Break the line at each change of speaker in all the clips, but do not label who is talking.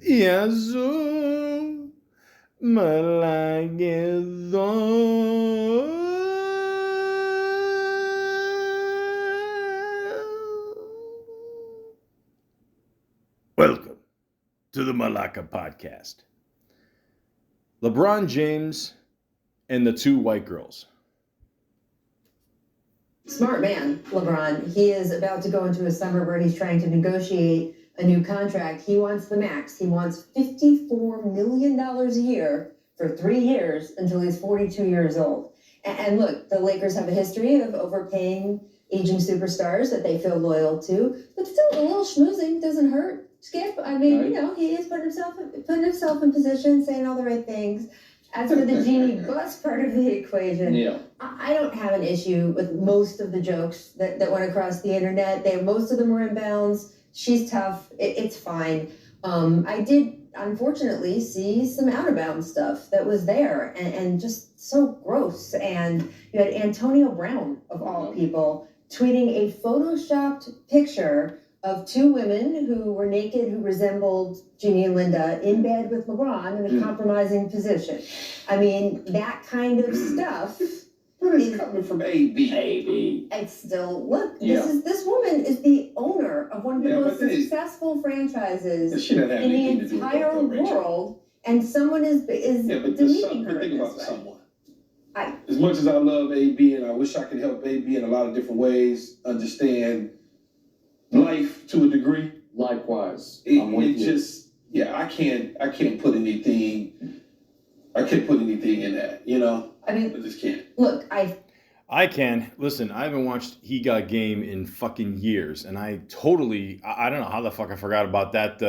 Yazoo, Malaka. Welcome to the Malaka podcast. LeBron James and the two white girls.
Smart man, LeBron. He is about to go into a summer where he's trying to negotiate a new contract. He wants the max. He wants $54 million a year for 3 years until he's 42 years old. And look, the Lakers have a history of overpaying aging superstars that they feel loyal to, but still a little schmoozing doesn't hurt. Skip, I mean, right. You know, he is putting himself in position, saying all the right things. As for the Genie bus part of the equation, yeah. I don't have an issue with most of the jokes that went across the internet. Most of them were in bounds. She's tough. It's fine. I did, unfortunately, see some out-of-bounds stuff that was there and just so gross. And you had Antonio Brown, of all people, tweeting a photoshopped picture of two women who were naked, who resembled Jeannie and Linda in bed with LeBron in a compromising position. I mean, that kind of stuff.
But it's coming from AB.
It's still, look, this woman is the owner of one of the most successful franchises in the entire world, and someone is demeaning her in this way.
Someone. As much as I love AB and I wish I could help AB in a lot of different ways, understand life to a degree.
Likewise.
I can't put anything in that, you know?
I mean,
I just can't.
Look,
I can. Listen, I haven't watched He Got Game in fucking years, and I don't know how the fuck I forgot about that,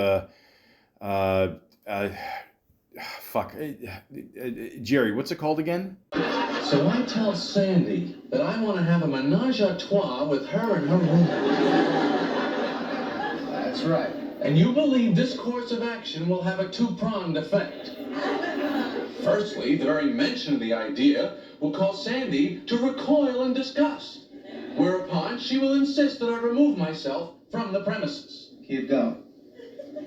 Jerry, what's it called again?
So I tell Sandy that I want to have a menage a trois with her and her roommate. That's right. And you believe this course of action will have a two-pronged effect. Firstly, the very mention of the idea will cause Sandy to recoil in disgust, whereupon she will insist that I remove myself from the premises.
Keep going.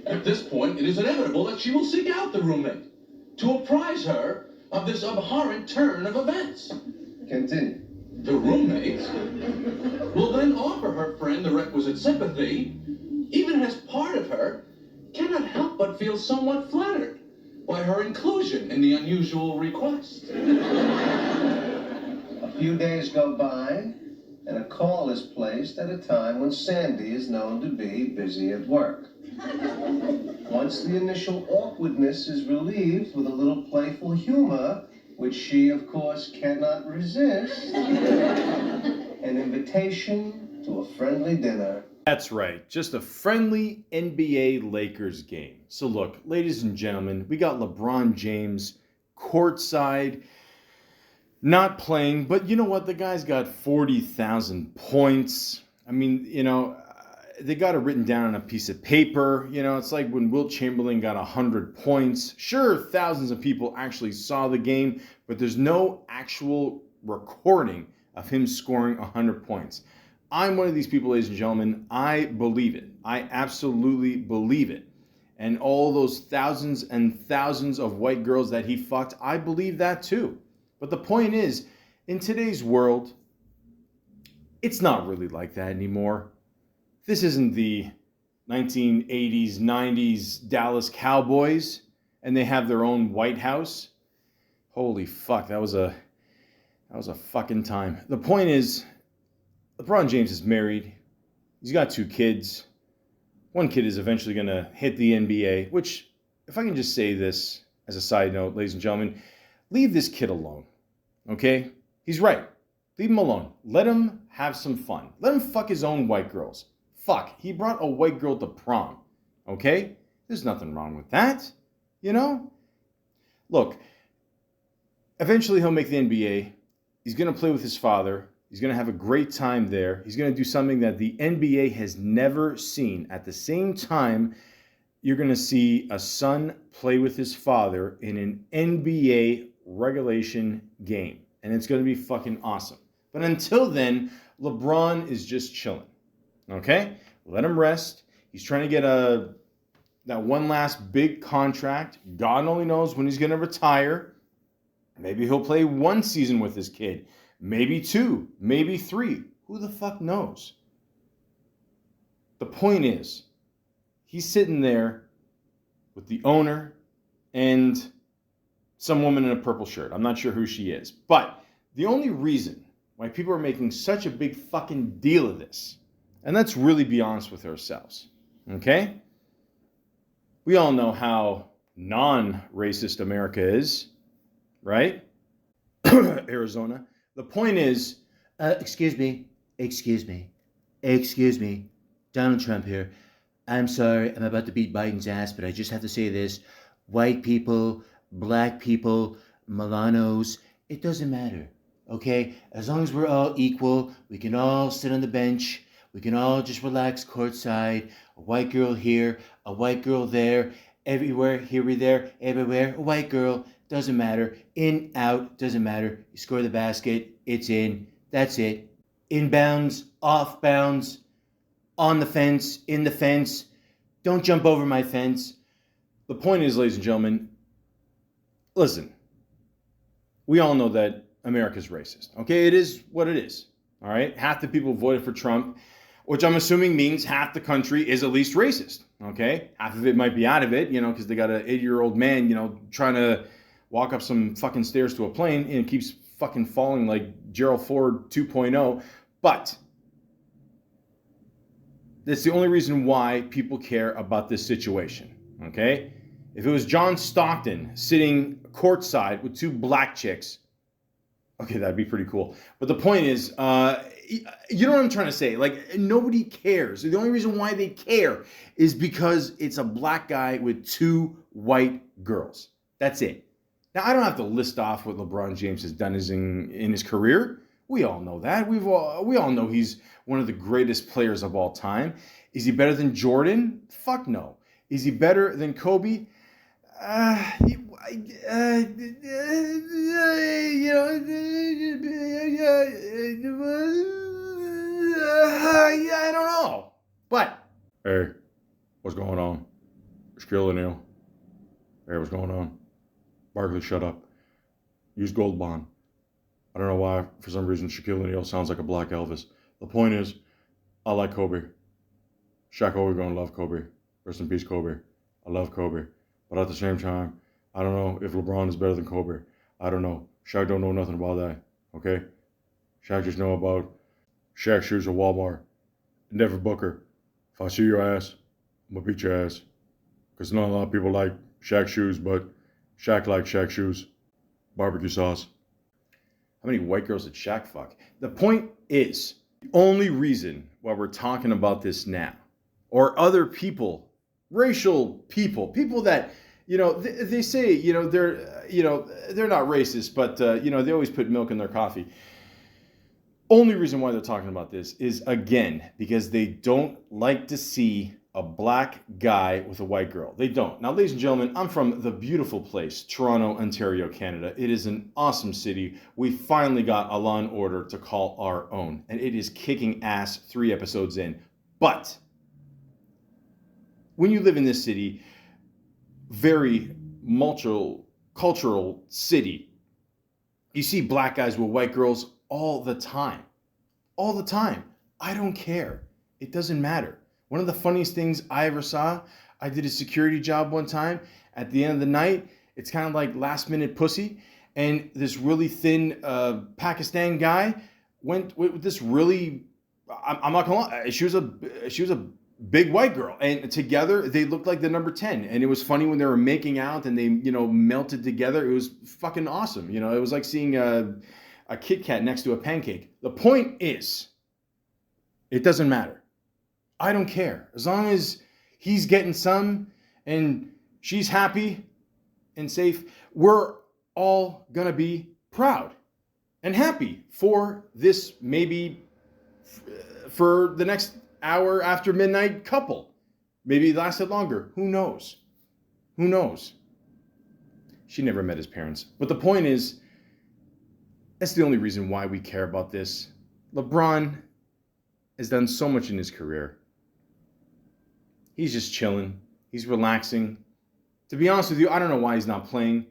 At this point, it is inevitable that she will seek out the roommate to apprise her of this abhorrent turn of events.
Continue.
The roommate will then offer her friend the requisite sympathy, even as part of her cannot help but feel somewhat flattered by her inclusion in the unusual request.
A few days go by, and a call is placed at a time when Sandy is known to be busy at work. Once the initial awkwardness is relieved with a little playful humor, which she, of course, cannot resist, an invitation to a friendly dinner.
That's right, just a friendly NBA Lakers game. So look, ladies and gentlemen, we got LeBron James courtside, not playing, but you know what? The guy's got 40,000 points. I mean, you know, they got it written down on a piece of paper. You know, it's like when Wilt Chamberlain got 100 points. Sure, thousands of people actually saw the game, but there's no actual recording of him scoring 100 points. I'm one of these people, ladies and gentlemen. I believe it. I absolutely believe it. And all those thousands and thousands of white girls that he fucked, I believe that too. But the point is, in today's world, it's not really like that anymore. This isn't the 1980s, 90s Dallas Cowboys, and they have their own White House. Holy fuck, that was a fucking time. The point is, LeBron James is married. He's got 2 kids. One kid is eventually going to hit the NBA, which, if I can just say this as a side note, ladies and gentlemen, leave this kid alone, okay? He's right. Leave him alone. Let him have some fun. Let him fuck his own white girls. Fuck, he brought a white girl to prom, okay? There's nothing wrong with that, you know? Look, eventually he'll make the NBA. He's going to play with his father. He's going to have a great time there. He's going to do something that the NBA has never seen. At the same time, you're going to see a son play with his father in an NBA regulation game. And it's going to be fucking awesome. But until then, LeBron is just chilling. Okay? Let him rest. He's trying to get a that one last big contract. God only knows when he's going to retire. Maybe he'll play 1 season with his kid. Maybe 2. Maybe 3. Who the fuck knows? The point is, he's sitting there with the owner and some woman in a purple shirt. I'm not sure who she is. But the only reason why people are making such a big fucking deal of this, and let's really be honest with ourselves, okay? We all know how non-racist America is, right? Arizona. The point is, excuse me, Donald Trump here. I'm sorry, I'm about to beat Biden's ass, but I just have to say this. White people, black people, Milanos, it doesn't matter, okay? As long as we're all equal, we can all sit on the bench, we can all just relax courtside, a white girl here, a white girl there, everywhere, here we there, everywhere, a white girl, doesn't matter, in, out, doesn't matter, you score the basket, it's in, that's it. Inbounds, off bounds, on the fence, in the fence, don't jump over my fence. The point is, ladies and gentlemen, listen, we all know that America's racist, okay? It is what it is, all right? Half the people voted for Trump, which I'm assuming means half the country is at least racist, okay? Half of it might be out of it, because they got an 80-year-old man, trying to walk up some fucking stairs to a plane, and it keeps fucking falling like Gerald Ford 2.0, but that's the only reason why people care about this situation, okay? If it was John Stockton sitting courtside with 2 black chicks, okay, that'd be pretty cool. But the point is, you know what I'm trying to say? Like, nobody cares. The only reason why they care is because it's a black guy with 2 white girls. That's it. Now, I don't have to list off what LeBron James has done in his career. We all know that. We all know he's one of the greatest players of all time. Is he better than Jordan? Fuck no. Is he better than Kobe? I don't know. But hey, what's going on? Shaquille O'Neal. Hey, what's going on? Barkley, shut up. Use Gold Bond. I don't know why, for some reason, Shaquille O'Neal sounds like a black Elvis. The point is, I like Kobe. Shaq always gonna love Kobe. Rest in peace, Kobe. I love Kobe. But at the same time, I don't know if LeBron is better than Kobe. I don't know. Shaq don't know nothing about that, okay? Shaq just know about Shaq shoes at Walmart. Never Booker. If I see your ass, I'm gonna beat your ass. Because not a lot of people like Shaq shoes, but Shaq likes Shaq shoes. Barbecue sauce. How many white girls did Shaq fuck? The point is, the only reason why we're talking about this now, or other people, racial people that, they say, they're not racist, but, they always put milk in their coffee. Only reason why they're talking about this is, again, because they don't like to see a black guy with a white girl. They don't. Now, ladies and gentlemen, I'm from the beautiful place, Toronto, Ontario, Canada. It is an awesome city. We finally got a Law and Order to call our own, and it is kicking ass 3 episodes in. But when you live in this city, very multicultural city, you see black guys with white girls all the time. All the time. I don't care. It doesn't matter. One of the funniest things I ever saw, I did a security job one time. At the end of the night, it's kind of like last minute pussy. And this really thin Pakistan guy went with this really, I'm not gonna lie, she was a big white girl. And together they looked like the number 10. And it was funny when they were making out and they, melted together. It was fucking awesome. It was like seeing a Kit Kat next to a pancake. The point is, it doesn't matter. I don't care. As long as he's getting some and she's happy and safe, we're all going to be proud and happy for this, maybe for the next hour after midnight couple. Maybe it lasted longer. Who knows? Who knows? She never met his parents. But the point is, that's the only reason why we care about this. LeBron has done so much in his career. He's just chilling. He's relaxing. To be honest with you, I don't know why he's not playing.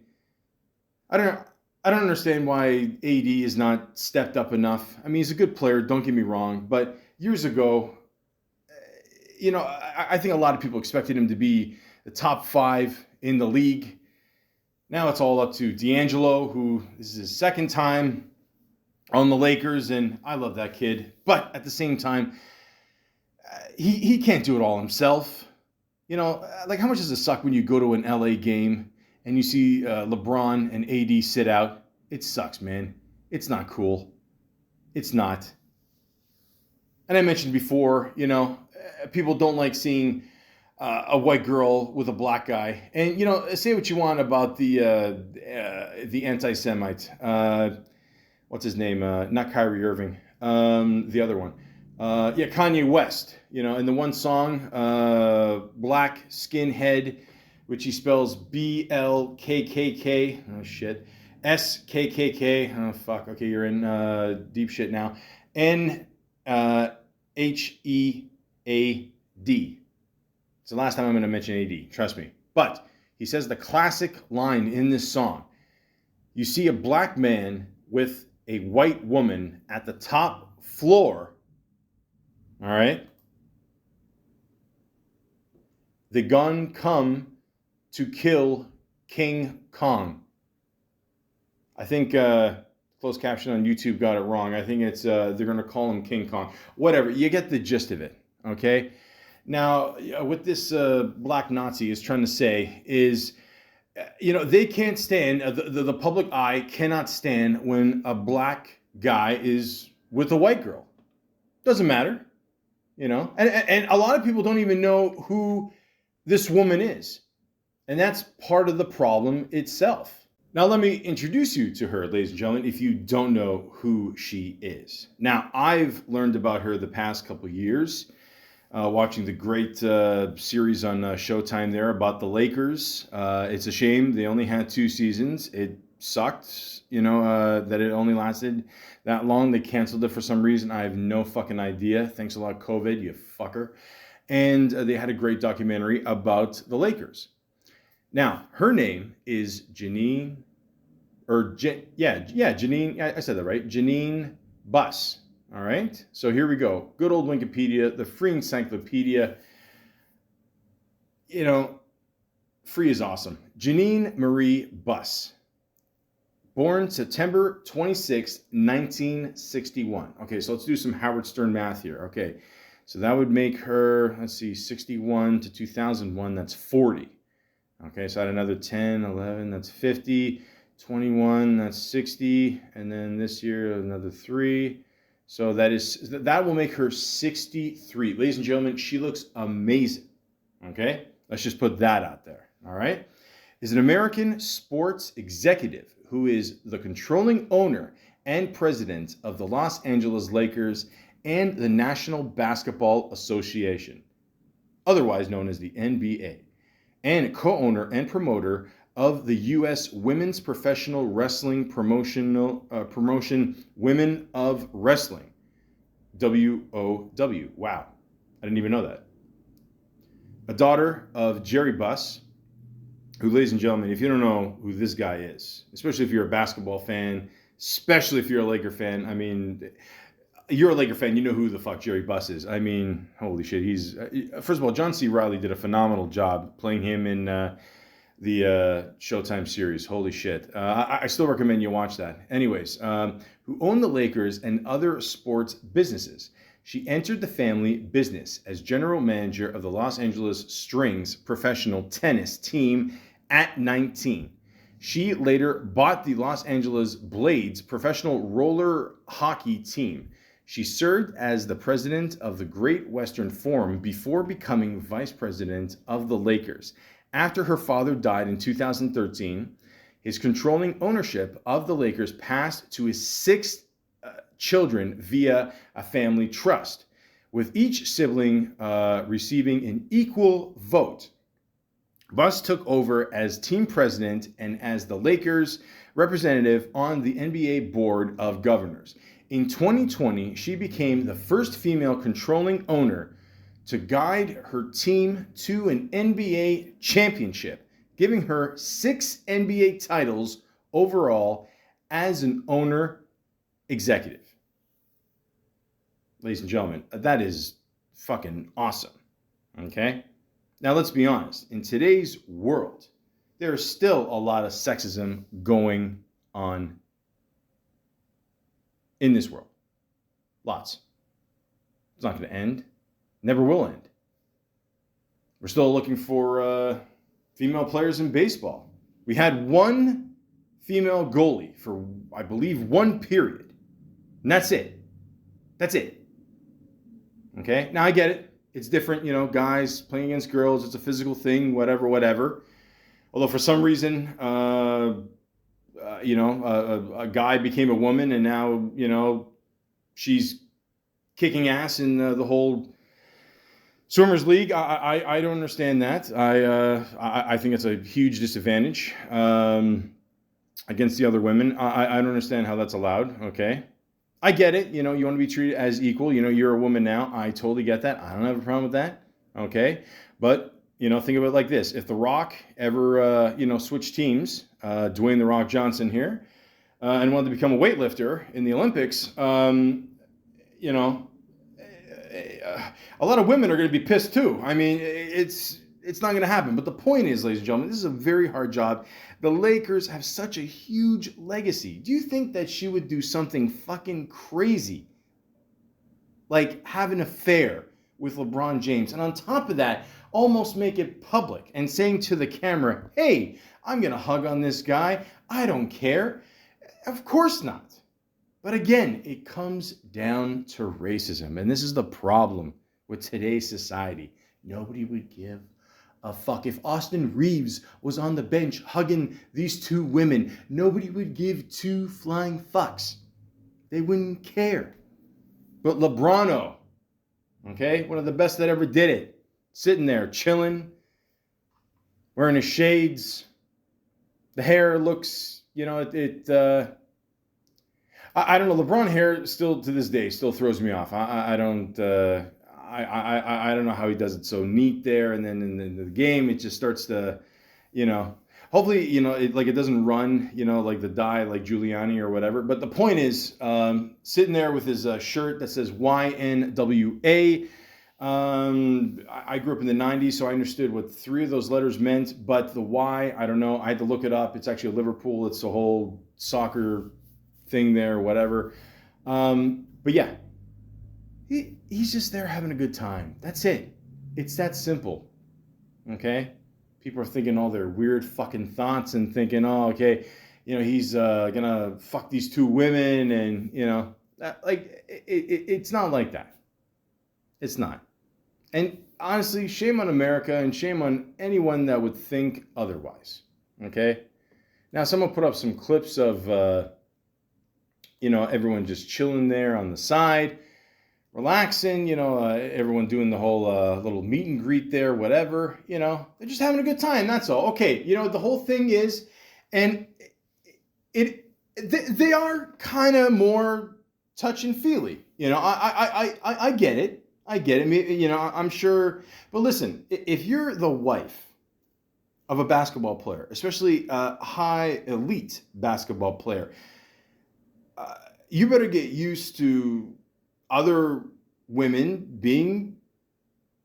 I don't understand why AD is not stepped up enough. I mean, he's a good player, don't get me wrong, but years ago, I think a lot of people expected him to be the top 5 in the league. Now it's all up to D'Angelo, who this is his second time on the Lakers, and I love that kid. But at the same time, he can't do it all himself. Like how much does it suck when you go to an LA game and you see LeBron and AD sit out? It sucks, man. It's not cool. It's not. And I mentioned before, people don't like seeing a white girl with a black guy. And, say what you want about the anti-Semite. What's his name? Not Kyrie Irving. The other one. Kanye West. In the one song, Black Skinhead, which he spells BLKKK. Oh, shit. SKKK. Oh, fuck. Okay, you're in deep shit now. NHEAD. It's the last time I'm going to mention AD, trust me. But he says the classic line in this song. You see a black man with a white woman at the top floor. All right? The gun come to kill King Kong. I think closed caption on YouTube got it wrong. I think it's they're going to call him King Kong. Whatever. You get the gist of it. Okay? Now, what this black Nazi is trying to say is, they can't stand, the public eye cannot stand when a black guy is with a white girl. Doesn't matter, and a lot of people don't even know who this woman is. And that's part of the problem itself. Now, let me introduce you to her, ladies and gentlemen, if you don't know who she is. Now, I've learned about her the past couple years. Watching the great series on Showtime there about the Lakers. It's a shame they only had 2 seasons. It sucked, that it only lasted that long. They canceled it for some reason. I have no fucking idea. Thanks a lot, COVID, you fucker. And they had a great documentary about the Lakers. Now, her name is Janine, Janine, I said that right, Janine Buss. All right, so here we go. Good old Wikipedia, the free encyclopedia. Free is awesome. Janine Marie Buss, born September 26, 1961. Okay, so let's do some Howard Stern math here. Okay, so that would make her, 61 to 2001, that's 40. Okay, so add another 10, 11, that's 50. 21, that's 60. And then this year, another 3. So that will make her 63. Ladies and gentlemen, she looks amazing. Okay? Let's just put that out there. All right? Is an American sports executive who is the controlling owner and president of the Los Angeles Lakers and the National Basketball Association, otherwise known as the NBA, and co-owner and promoter of the U.S. Women's Professional Wrestling promotion Women of Wrestling, WOW. Wow, I didn't even know that. A daughter of Jerry Buss, who, ladies and gentlemen, if you don't know who this guy is, especially if you're a basketball fan, especially if you're a Laker fan, I mean, you're a Laker fan, you know who the fuck Jerry Buss is. I mean, holy shit, he's... first of all, John C. Reilly did a phenomenal job playing him in... the Showtime series. Holy shit. I still recommend you watch that. Anyways, who owned the Lakers and other sports businesses. She entered the family business as general manager of the Los Angeles Strings professional tennis team at 19. She later bought the Los Angeles Blades professional roller hockey team. She served as the president of the Great Western Forum before becoming vice president of the Lakers. After her father died in 2013, his controlling ownership of the Lakers passed to his 6 children via a family trust, with each sibling receiving an equal vote. Buss took over as team president and as the Lakers representative on the NBA Board of Governors. In 2020, she became the first female controlling owner to guide her team to an NBA championship, giving her 6 NBA titles overall as an owner executive. Ladies and gentlemen, that is fucking awesome. Okay? Now let's be honest. In today's world, there is still a lot of sexism going on in this world. Lots. It's not going to end. Never will end. We're still looking for female players in baseball. We had one female goalie for, I believe, 1 period. And that's it. That's it. Okay? Now I get it. It's different, guys playing against girls. It's a physical thing, whatever. Although for some reason, a guy became a woman and now, she's kicking ass in the whole swimmers league. I don't understand that. I think it's a huge disadvantage against the other women. I don't understand how that's allowed. Okay. I get it. You want to be treated as equal. You're a woman now. I totally get that. I don't have a problem with that. Okay. But, think of it like this. If The Rock ever, switched teams, Dwayne The Rock Johnson here, and wanted to become a weightlifter in the Olympics, a lot of women are going to be pissed too. I mean, it's not going to happen. But the point is, ladies and gentlemen, this is a very hard job. The Lakers have such a huge legacy. Do you think that she would do something fucking crazy, like have an affair with LeBron James, and on top of that, almost make it public and saying to the camera, hey, I'm going to hug on this guy. I don't care. Of course not. But again, it comes down to racism. And this is the problem with today's society. Nobody would give a fuck. If Austin Reeves was on the bench hugging these 2 women, nobody would give 2 flying fucks. They wouldn't care. But LeBrono, okay, one of the best that ever did it, sitting there chilling, wearing his shades. The hair looks, I don't know. LeBron hair still to this day still throws me off. I don't know how he does it so neat there, and then in the game it just starts to, hopefully it doesn't run, like the dye like Giuliani or whatever. But the point is, sitting there with his shirt that says YNWA. I grew up in the 90s, so I understood what 3 of those letters meant, but the Y, I don't know. I had to look it up. It's actually a Liverpool. It's a whole soccer thing there, whatever. But yeah, he's just there having a good time. That's it. It's that simple. Okay? People are thinking all their weird fucking thoughts and thinking, oh, okay, he's gonna fuck these 2 women, and it's not like that. It's not. And honestly, shame on America and shame on anyone that would think otherwise. Okay? Now, someone put up some clips of, everyone just chilling there on the side, relaxing, everyone doing the whole little meet and greet there, whatever, they're just having a good time. That's all. Okay. The whole thing is, and they are kind of more touch and feely. I get it. I get it. I'm sure. But listen, if you're the wife of a basketball player, especially a high elite basketball player, you better get used to other women being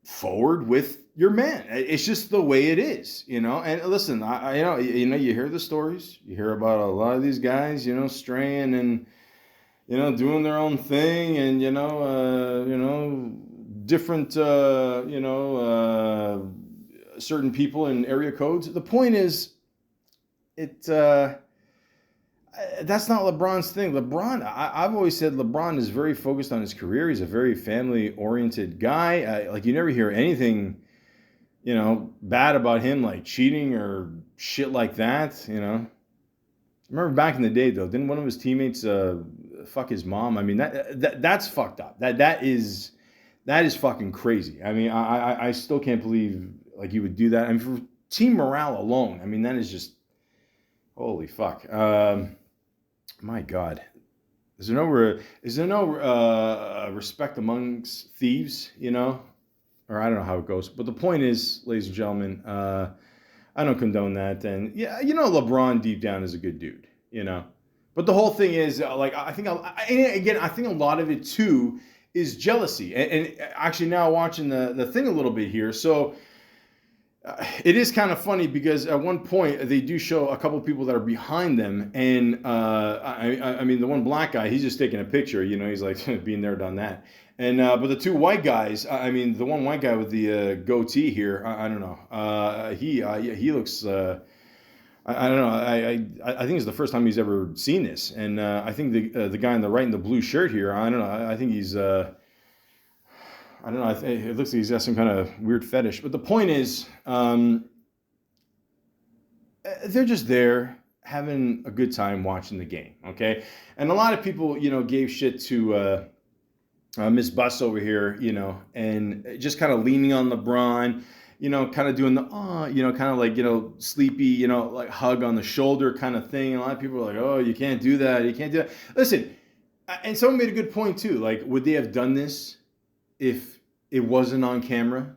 forward with your man. It's just the way it is, And listen, you hear the stories. You hear about a lot of these guys, straying and doing their own thing, and different certain people in area codes. The point is, that's not LeBron's thing. I've always said LeBron is very focused on his career. He's a very family-oriented guy. You never hear anything, bad about him, like cheating or shit like that. I remember back in the day, though, didn't one of his teammates fuck his mom? I mean, that's fucked up. That is fucking crazy. I mean, I still can't believe you would do that. I mean, for team morale alone, I mean, that is just holy fuck. My God, is there no respect amongst thieves? or I don't know how it goes. But the point is, ladies and gentlemen, I don't condone that. And yeah, LeBron deep down is a good dude. But the whole thing is, like, I think a lot of it too is jealousy. And actually now watching the thing a little bit here, so it is kind of funny because at one point they do show a couple people that are behind them, and I mean the one black guy, he's just taking a picture. He's like been there, done that. And but the two white guys, I mean the one white guy with the goatee here, I don't know. He looks. I don't know. I think it's the first time he's ever seen this, and I think the guy on the right in the blue shirt here, I don't know. I think he's. I don't know. It looks like he's got some kind of weird fetish. But the point is, they're just there having a good time watching the game, okay? And a lot of people, gave shit to Miss Buss over here, and just kind of leaning on LeBron, kind of doing the, kind of like, sleepy, like hug on the shoulder kind of thing. And a lot of people are like, oh, you can't do that. You can't do that. Listen, and someone made a good point too. Like, would they have done this if it wasn't on camera?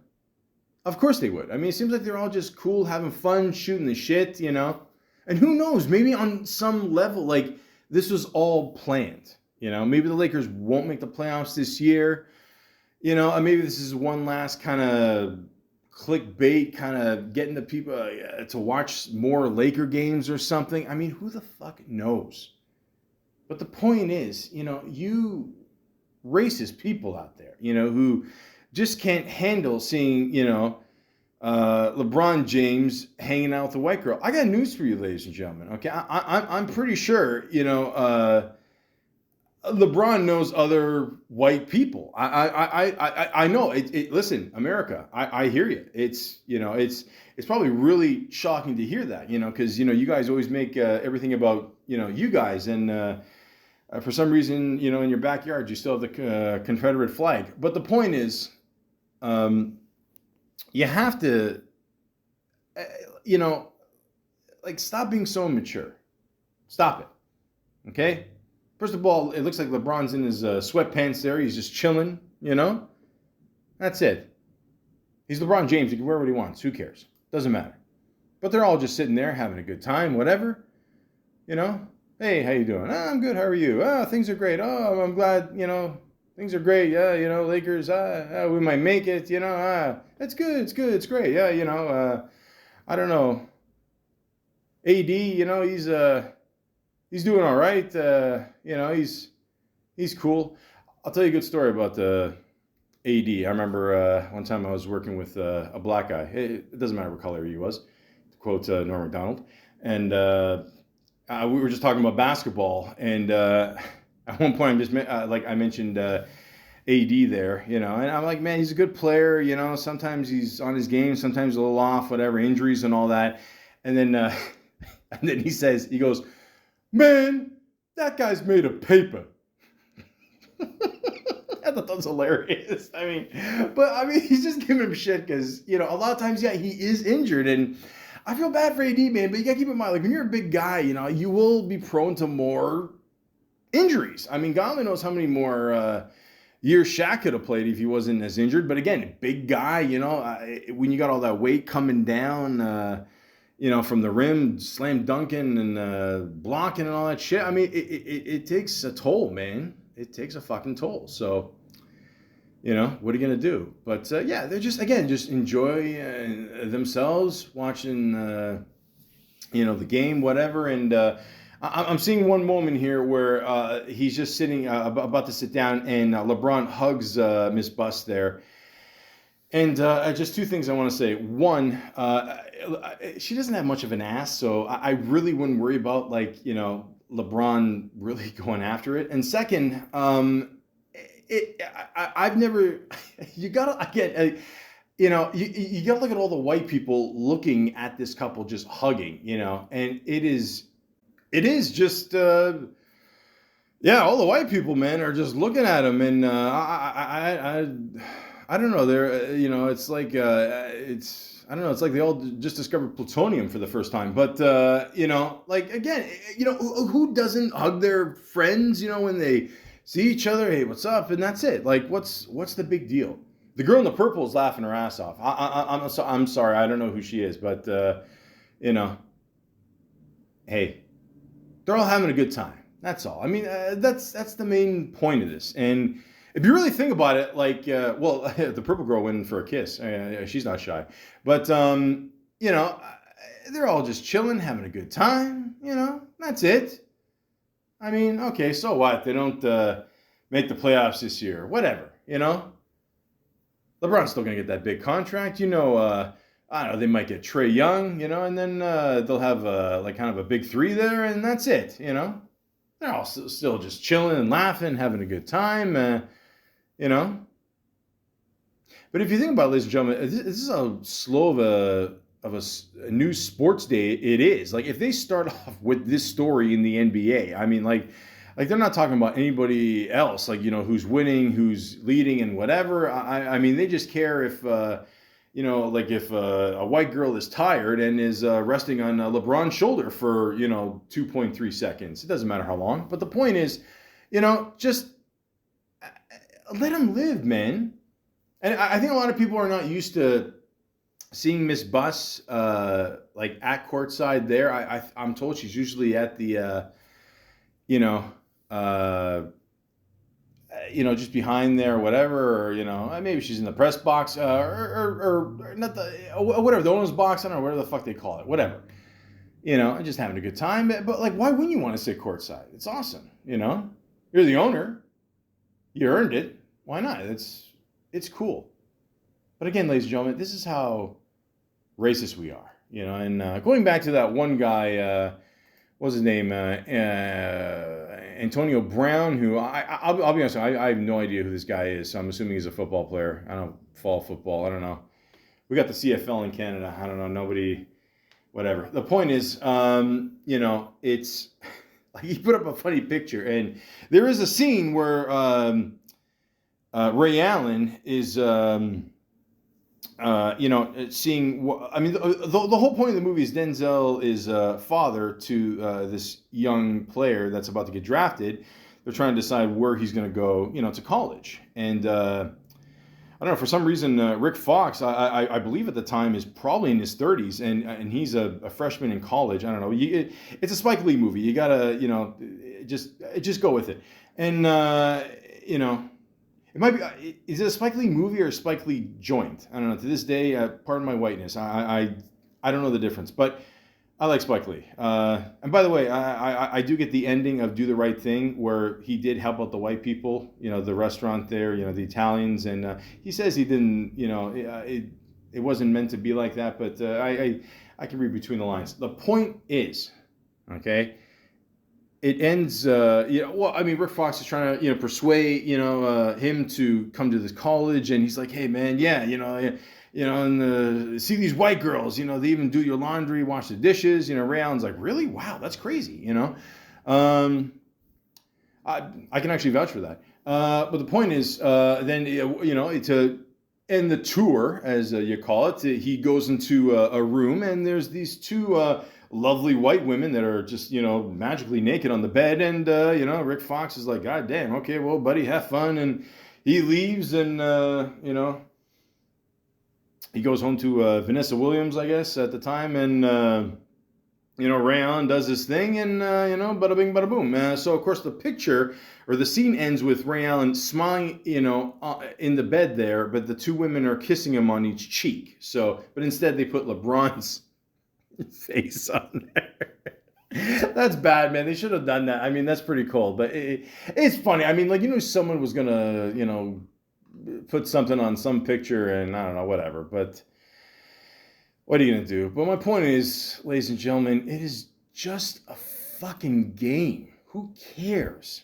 Of course they would. I mean, it seems like they're all just cool, having fun, shooting the shit, And who knows, maybe on some level, like, this was all planned, Maybe the Lakers won't make the playoffs this year, maybe this is one last kind of clickbait, kind of getting the people to watch more Laker games or something. I mean, who the fuck knows? But the point is, you racist people out there, who just can't handle seeing, LeBron James hanging out with a white girl. I got news for you, ladies and gentlemen. Okay, I'm pretty sure, LeBron knows other white people. I know it. Listen, America, I hear you. It's probably really shocking to hear that, because you guys always make everything about you guys, and for some reason in your backyard you still have the Confederate flag. But the point is, you have to, like, stop being so immature. Stop it, okay? First of all, it looks like LeBron's in his sweatpants there. He's just chilling, That's it. He's LeBron James. He can wear what he wants. Who cares? Doesn't matter. But they're all just sitting there having a good time, whatever. Hey, how you doing? Oh, I'm good. How are you? Oh, things are great. Oh, I'm glad, things are great. Yeah, Lakers, we might make it, it's good. It's good. It's great. Yeah, I don't know. AD, he's doing all right. He's cool. I'll tell you a good story about the AD. I remember one time I was working with a black guy. It doesn't matter what color he was, to quote Norm Macdonald. And we were just talking about basketball. And at one point, I mentioned AD there, and I'm like, man, he's a good player. Sometimes he's on his game, sometimes a little off, whatever, injuries and all that. And then, and then he goes, man, that guy's made of paper. I thought that was hilarious. He's just giving him shit because, a lot of times, yeah, he is injured. And I feel bad for AD, man, but you got to keep in mind, like, when you're a big guy, you will be prone to more injuries. I mean, God only knows how many more years Shaq could have played if he wasn't as injured. But again, big guy, when you got all that weight coming down, from the rim, slam dunking and blocking and all that shit. I mean, it takes a toll, man. It takes a fucking toll. So, what are you going to do? But, yeah, they're just enjoy themselves watching, the game, whatever. And I'm seeing one moment here where he's just sitting, about to sit down, and LeBron hugs Miss Buss there. And just two things I want to say. One, she doesn't have much of an ass, so I really wouldn't worry about, like, LeBron really going after it. And second, I've never, you gotta, again, you gotta look at all the white people looking at this couple just hugging, and it is just, yeah, all the white people, man, are just looking at him, and I don't know. They're, it's like, I don't know. It's like they all just discovered plutonium for the first time. But, like, again, who doesn't hug their friends, when they see each other? Hey, what's up? And that's it. Like, what's the big deal? The girl in the purple is laughing her ass off. I'm sorry, I don't know who she is, but you know, hey, they're all having a good time. That's all. I mean, that's the main point of this. And if you really think about it, like, well, the purple girl went in for a kiss. She's not shy, but you know, they're all just chilling, having a good time. You know, that's it. I mean, okay, so what? They don't make the playoffs this year. Whatever, you know. LeBron's still gonna get that big contract. You know, I don't know. They might get Trae Young, you know, and then they'll have like kind of a big three there, and that's it. You know, they're all still just chilling and laughing, having a good time. You know. But if you think about it, ladies and gentlemen, this is how slow of a new sports day it is. Like if they start off with this story in the NBA, I mean, like they're not talking about anybody else, like, you know, who's winning, who's leading, and whatever. I mean, they just care if, you know, like if a white girl is tired and is resting on LeBron's shoulder for, you know, 2.3 seconds. It doesn't matter how long. But the point is, you know, just let them live, man. And I think a lot of people are not used to seeing Miss Buss like at courtside there. I'm told she's usually at the, you know, just behind there or whatever, or, you know, maybe she's in the press box or not whatever, the owner's box. I don't know, whatever the fuck they call it, whatever. You know, and just having a good time. But like, why wouldn't you want to sit courtside? It's awesome. You know, you're the owner. You earned it. Why not? It's cool. But again, ladies and gentlemen, this is how racist we are. You know, and going back to that one guy, what was his name? Antonio Brown, who I'll be honest, I have no idea who this guy is. So I'm assuming he's a football player. I don't follow football. I don't know. We got the CFL in Canada. I don't know. Nobody, whatever. The point is, you know, it's like he put up a funny picture, and there is a scene where Ray Allen is, you know, seeing. I mean, the whole point of the movie is Denzel is father to this young player that's about to get drafted. They're trying to decide where he's going to go, you know, to college. And I don't know, for some reason, Rick Fox, I believe at the time, is probably in his 30s, and he's a freshman in college. I don't know. It's a Spike Lee movie. You gotta, you know, just go with it. And you know. It might be. Is it a Spike Lee movie or a Spike Lee joint? I don't know. To this day, pardon my whiteness, I don't know the difference, but I like Spike Lee. And by the way, I do get the ending of Do the Right Thing, where he did help out the white people. You know, the restaurant there. You know, the Italians, and he says he didn't. You know, it wasn't meant to be like that, but I can read between the lines. The point is, okay. It ends, you know, well, I mean, Rick Fox is trying to, you know, persuade, you know, him to come to this college, and he's like, hey, man, yeah, you know, and see these white girls, you know, they even do your laundry, wash the dishes, you know. Ray Allen's like, really? Wow, that's crazy, you know. I can actually vouch for that. But the point is, then, you know, to end the tour, as you call it, he goes into a room, and there's these two lovely white women that are just, you know, magically naked on the bed. And, you know, Rick Fox is like, God damn, okay, well, buddy, have fun. And he leaves, and, you know, he goes home to Vanessa Williams, I guess, at the time. And, you know, Ray Allen does his thing, and, you know, bada bing, bada boom. So, of course, the picture or the scene ends with Ray Allen smiling, you know, in the bed there, but the two women are kissing him on each cheek. So, but instead they put LeBron's face on there. That's bad, man. They should have done that. I mean, that's pretty cool, but it's funny. I mean, like, you know, someone was gonna, you know, put something on some picture, and I don't know, whatever. But what are you gonna do? But my point is, ladies and gentlemen, it is just a fucking game. Who cares?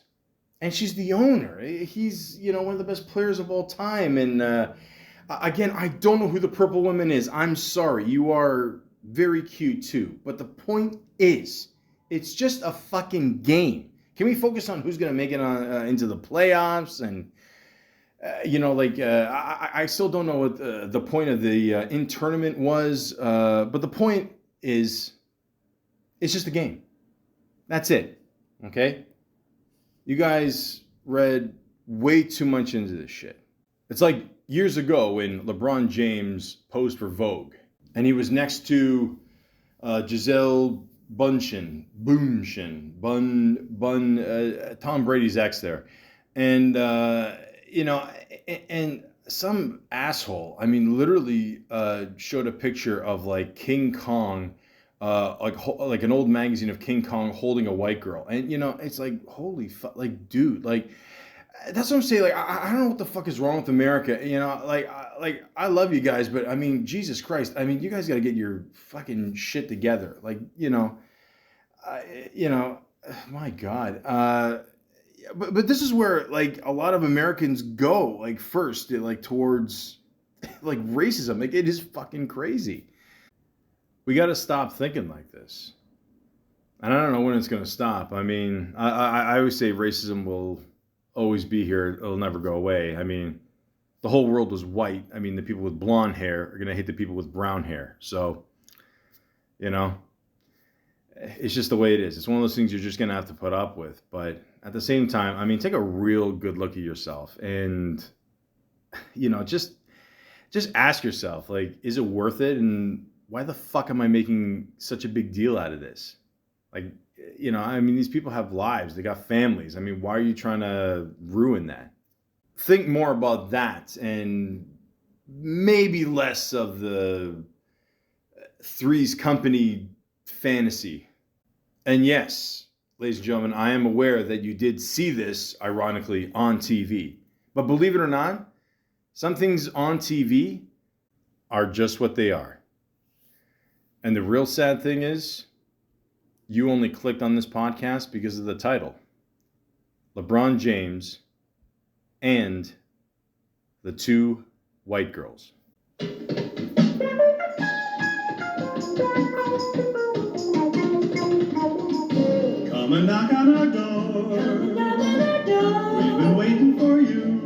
And she's the owner. He's, you know, one of the best players of all time. And again, I don't know who the purple woman is. I'm sorry. You are very cute too. But the point is, it's just a fucking game. Can we focus on who's going to make it on into the playoffs? And, you know, like, I still don't know what the point of the in-tournament was. But the point is, it's just a game. That's it. Okay? You guys read way too much into this shit. It's like years ago when LeBron James posed for Vogue, and he was next to Giselle Tom Brady's ex there, and and some asshole, I mean, literally showed a picture of like King Kong, like an old magazine of King Kong holding a white girl, and it's like, holy fuck, like, dude, like, that's what I'm saying. Like, I don't know what the fuck is wrong with America. Like I love you guys, but I mean, Jesus Christ. I mean, you guys got to get your fucking shit together. Like, my God. But this is where like a lot of Americans go like first, like towards like racism. Like, it is fucking crazy. We got to stop thinking like this. And I don't know when it's going to stop. I mean, I always say racism will always be here. It'll never go away. I mean, the whole world was white. I mean, the people with blonde hair are going to hate the people with brown hair. So, it's just the way it is. It's one of those things you're just going to have to put up with. But at the same time, I mean, take a real good look at yourself and, just ask yourself, like, is it worth it? And why the fuck am I making such a big deal out of this? Like, I mean, these people have lives. They got families. I mean, why are you trying to ruin that? Think more about that and maybe less of the Three's Company fantasy. And yes, ladies and gentlemen, I am aware that you did see this, ironically, on TV. But believe it or not, some things on TV are just what they are. And the real sad thing is, you only clicked on this podcast because of the title. LeBron James and the two white girls.
Come and knock on our door. We've been waiting for you.